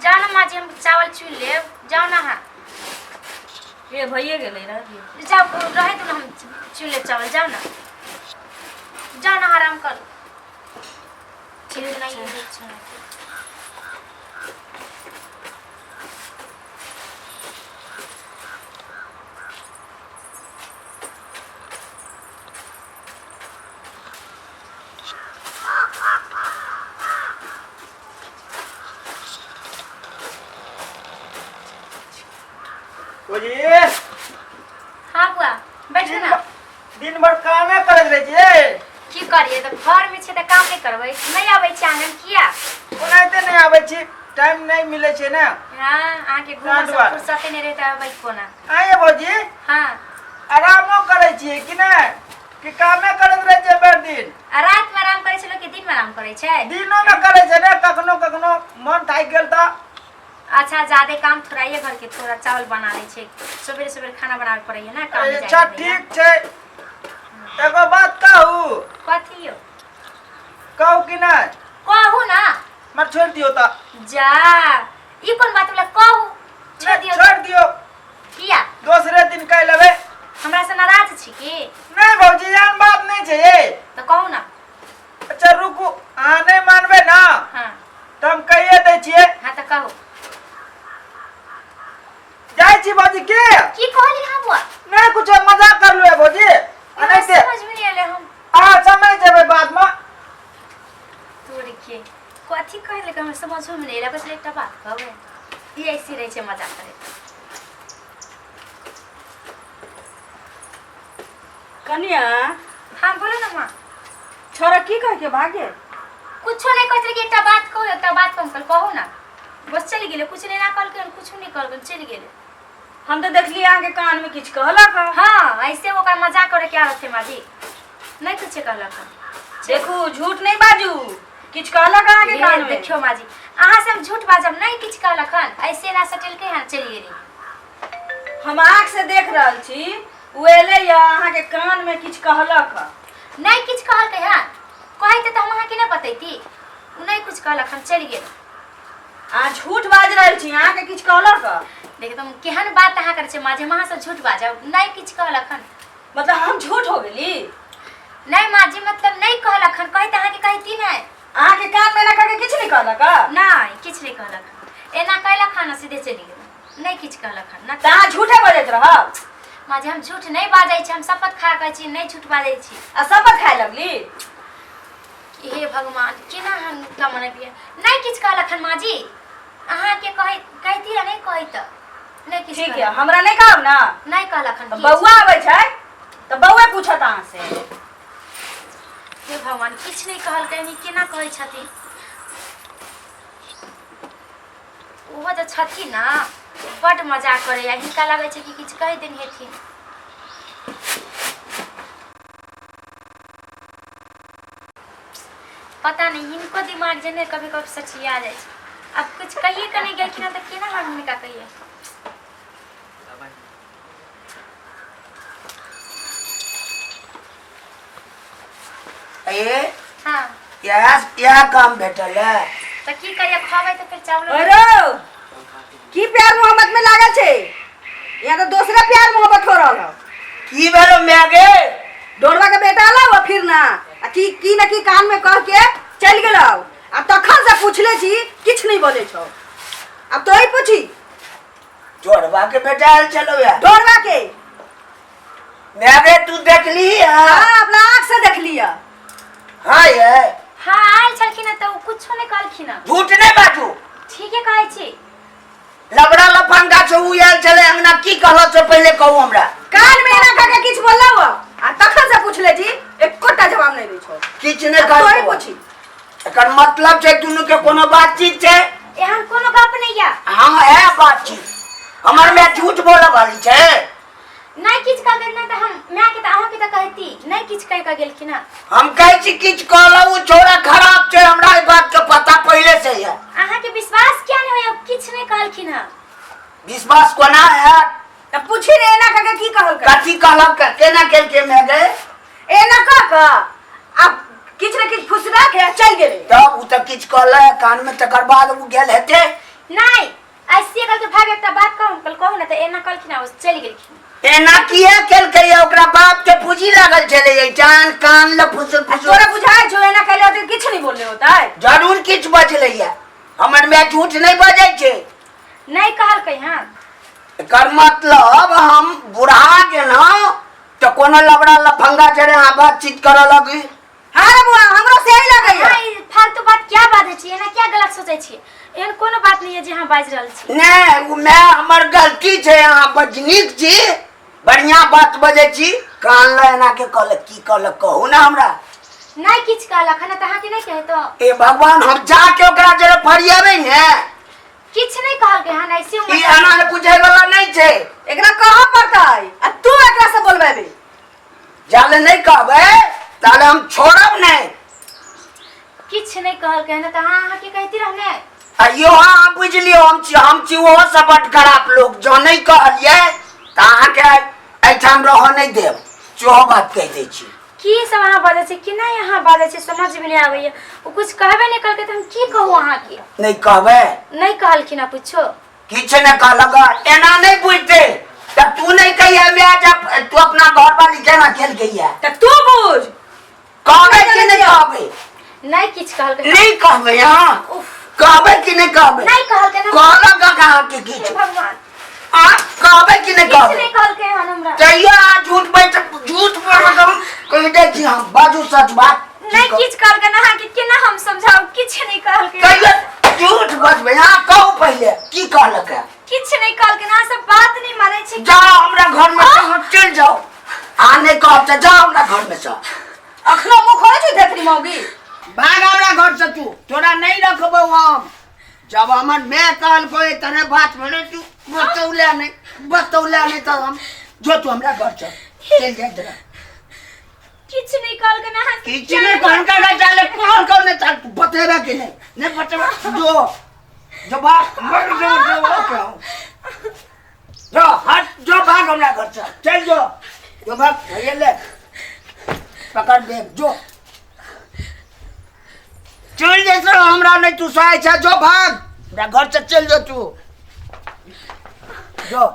जाओ ना माँ जी, हम चावल चुन ले, जाओ ना। हाँ ये भैया गेले रह जाओ, रहे तो हम चुन ले चावल, जाओ ना, जाओ ना, आराम कर। नहीं हाँ बुआ बैठो ना। दिन भर कामे करत रहे छिए। की करिए तो घर में छे त काम नहीं करबै, नहीं आबै छै आंगन किया? ओनाइते नहीं आबै छी, टाइम नहीं मिले छे ना। हां आके घूम सब फुर्सत नहीं रहता है बैठ कोना। आए भौजी हां आरामो करे छिए कि ना कि कामे करत रहे छिए भर दिन? रात में आराम करे छलो कि दिन में आराम करे छै? दिनो में करे छे ना, कखनो कखनो मन थाक गेल त। अच्छा ज्यादा काम थोड़ा ये घर के थोड़ा चावल बना ले छे, सवेरे सवेरे खाना बनावे पड़े है ना काम में जाए। अच्छा ठीक छे, एगो बात कहू। कथी यो? कहू कि ना? कहू ना। मत छोड़ दियो त। जा ई कोन बात बोला, कहू छोड़ दियो। छोड़ दियो किया? दूसरे दिन कह लेबे। हमरा से नाराज छी की? नहीं भौजी जान बात नहीं छे ये। तो कहू ना। अच्छा रुकू, आ नहीं मानबे ना। हां तो हम कहिए दे छिए। हां तो कहू। जाय छी भौजी के? की कहली हां बुआ? नहीं कुछ मजाक कर लो भौजी। नहीं से समझ में नहीं आले हम। आ समझ जेबे बाद में। तोरी के कथी कहले कि हम समझ में नहीं आले, बस एकटा बात कहबे। ई ऐसी रहे छे मजाक करे। कन्या हां बोलो ना मां। छोरा की कह के भागे? कुछो नहीं कहत रहे कि एकटा बात कहू, एकटा बात कहू ना। बस चल गेले, कुछ नहीं ना कहल के, कुछ नहीं कहल के चल गेले। हम तो देखली आगे कान में किछ कहला का। हां ऐसे वो का मजाक करे के आरत है माजी, नहीं कुछ कहला का। देखू झूठ नहीं बाजू, किछ कहला का आगे कान में? देखियो माजी अहाँ से हम झूठ बाजब नहीं, किछ कहला खन ऐसे ना सटल के हां चली गेली। हम आंख से देख रहल छी, उएले या अहाँ के कान में किछ कहला का। नहीं किछ कहल के हां, कहते तो हम अहाँ के नहीं बतैती। उ नहीं कुछ कहला खन चली गेली। आ झूठ बाज रहल छी, अहाँ के किछ कहला का? देख तुम केहन बात अहाँ करे छे माजी, हम अहाँ से झूठ बाजब नहीं, किछ कहला खन। मतलब हम झूठ हो गेली? नहीं माजी मतलब नहीं कहला खन, कहते अहाँ के कहती नहीं। अहाँ के कान में ना करके किछ नहीं कहला का? नहीं किछ नहीं कहला खन, एना कहला खाना सीधे चली गेली, नहीं किछ कहला खन ना। ता झूठे बजैत रहब? माजी हम झूठ नहीं बाजै छी, हम शपथ खा कहै छी नहीं झूठ बाजै छी। आ शपथ खाए लगली? हे भगवान केना हम का मने पिए नहीं किछ कहला खन माजी, अहाँ के कहती या नहीं कहि त नहीं किछ। ठीक है हमरा नहीं कहब ना। नहीं कहला खन। बौआ आबै छै त बौआ पूछत अहाँ से। हे भगवान किछ नहीं कहल कहनी, केना कहै छथि? ओहो जे छथि ना बड मजाक करे या, हिनका लागै छै कि किछ कहि देन हेथिन। पता नहीं इनको दिमाग जने कभी कभी सचिया जाए छै। अब कुछ कहिए के नहीं गेलखिन त केना हम हिनका कहिए? ये हां यह काम भेटल है त की करिए, खावे त फिर चावल। अरे की प्यार मोहब्बत में लागल छै? यहाँ तो दूसरा प्यार मोहब्बत हो रहल है। की भेलो मैगे? डोरवा के बेटा आला फिर ना आ की न की कान में कह के चल गेलौ। आ तखन से पूछले छी किछ नहीं बोले छौ। अब तो ही पूछी जोड़वा के बेटा आल चलो यार। डोरवा के मैगे तू देख ली? हां अपना आंख से देख लिया। हां ये हां आइल छलखिन त कुछो नहीं कहलखिन। झूठ नहीं बाजू। ठीक है कहै छी। लबड़ा लफंगा छौ उ आल चले अंगना, की कहलो छौ पहले कहू हमरा। कान में ना का किछ बोलौ आ तखन से पूछले छी, एकोटा जवाब नहीं दै छौ। किछ नहीं तो ही कहलो। पूछी एकर मतलब छै दुनु के कोनो बातचीत छै? एहन कोनो गप नहीं या। हां है बातचीत। हमर में झूठ बोलऽ वाली छै? नहीं किछ कह गेल ना त हम मैं के त अहाँ के त कहती नहीं किछ कह के गेलखिन। हम कहै छी किछ कहलो, उ छोरा खराब छै, हमरा ई बात के पता पहले से है। अहाँ के विश्वास क्या नहीं होय? किछ नहीं कहलखिन। विश्वास कोना है? त पूछी रे एना का की कहल का? कथी कहलक केना केल के मैगे? एना का अब किछ न किछ फुसरा के चल गेले। तब उ त किछ कहले कान में, तकर बाद उ गेल हेते नहीं ऐसे कल के भाग एकटा बात कहू ना त एना कल कि ना चली गेलखिन एना किया केलकै ओकरा बाप के पूंजी लागल चले जान कान ल फुसुर फुसुर तोरा बुझाय जो एना कहले होते किछ नहीं बोलले होतै जरूर किछ बजलै है हमर में झूठ नहीं बजै छे नहीं कहलकै हां एकर मतलब हम बुढ़ा गेलौं तो कोनो लबड़ा लफंगा चढ़े हां बातचीत करे लगी हां रे बुआ हमरो से ही लगै हां ई फालतू बात क्या बात छै एना क्या गलत सोचै छी एहन कोनो बात नहीं है जे हां बाज रहल छी नहीं उ मैं हमर गलती छे हां बजनीक छी बढ़िया बात बजै छी कान ल एना के कहल की कहल कहू ना हमरा नहीं किछ कहलक हन त हां के नहीं कहे तो ए भगवान हम जाके ओकरा जरे फरियाबे ने किछ नहीं कहलकै हन ऐसे ई एना ने बुझै वाला नहीं छे एकरा कहां पड़तै आ तू एकरा से बोलबेबे जाले नहीं कहबे ताले हम छोड़ब नहीं किछ नहीं कहलकै हन त हां के कहती रहने अयो हां बुझ लियो हम छी वो सब बट खराब लोग जो नहीं कहलिए त अहाँ के एठाम रह नहीं देब जो बात कह दै छी की सब अहाँ बाजै छी कि नहीं अहाँ बाजै छी समझ में नहीं आबैया ओ कुछ कहबे नहीं करके त हम की कहू अहाँ के नहीं कहबे नहीं कहलखिन पूछो किछ न कहलगा एना नहीं बुझते तब तू नहीं कहिया मैं जब तू अपना घर वाली केना खेल गईया त तू बुझ कहबे कि नहीं कहबे नहीं किछ कहलकै नहीं कहबे हां कहबे कि नहीं कहबे नहीं कहलकै ना कहलगा कहां के किछ भगवान आ कहबे कि नहीं किछ कहबे नहीं कहलकै हन हमरा तैया झूठ बोलम कह दे छी हम बाजू सच बात नहीं किछ कहलकै ना के केना हम समझाऊ किछ नहीं कहलकै कहिया झूठ बजबे हां कहू पहले की कहलक किछ नहीं कहलकै ना सब बात नहीं माने छी जाओ हमरा घर में से चल जाओ आने कहत जाओ हमरा घर में से अखनो मुख खोले छी देखरी मौगी भाग हमरा घर से तू तोरा नहीं रखबो हम जब हमर मैं कहल कोई तने बात भने तू बतौला नहीं तो हम जो तू हमरा घर चल जा जरा किछ नहीं कहलकै ना किछ नहीं कहन का चले कौन ने चल तू बतेबे कि नहीं बतेबे जो बात मर जो क्या जो हट जो भाग हमरा घर से चल जो भाग ये ले पकड़ दे जो चल जैसे हमरा नहीं तू सहाय छ जो भाग हमरा घर से चल जो तू जो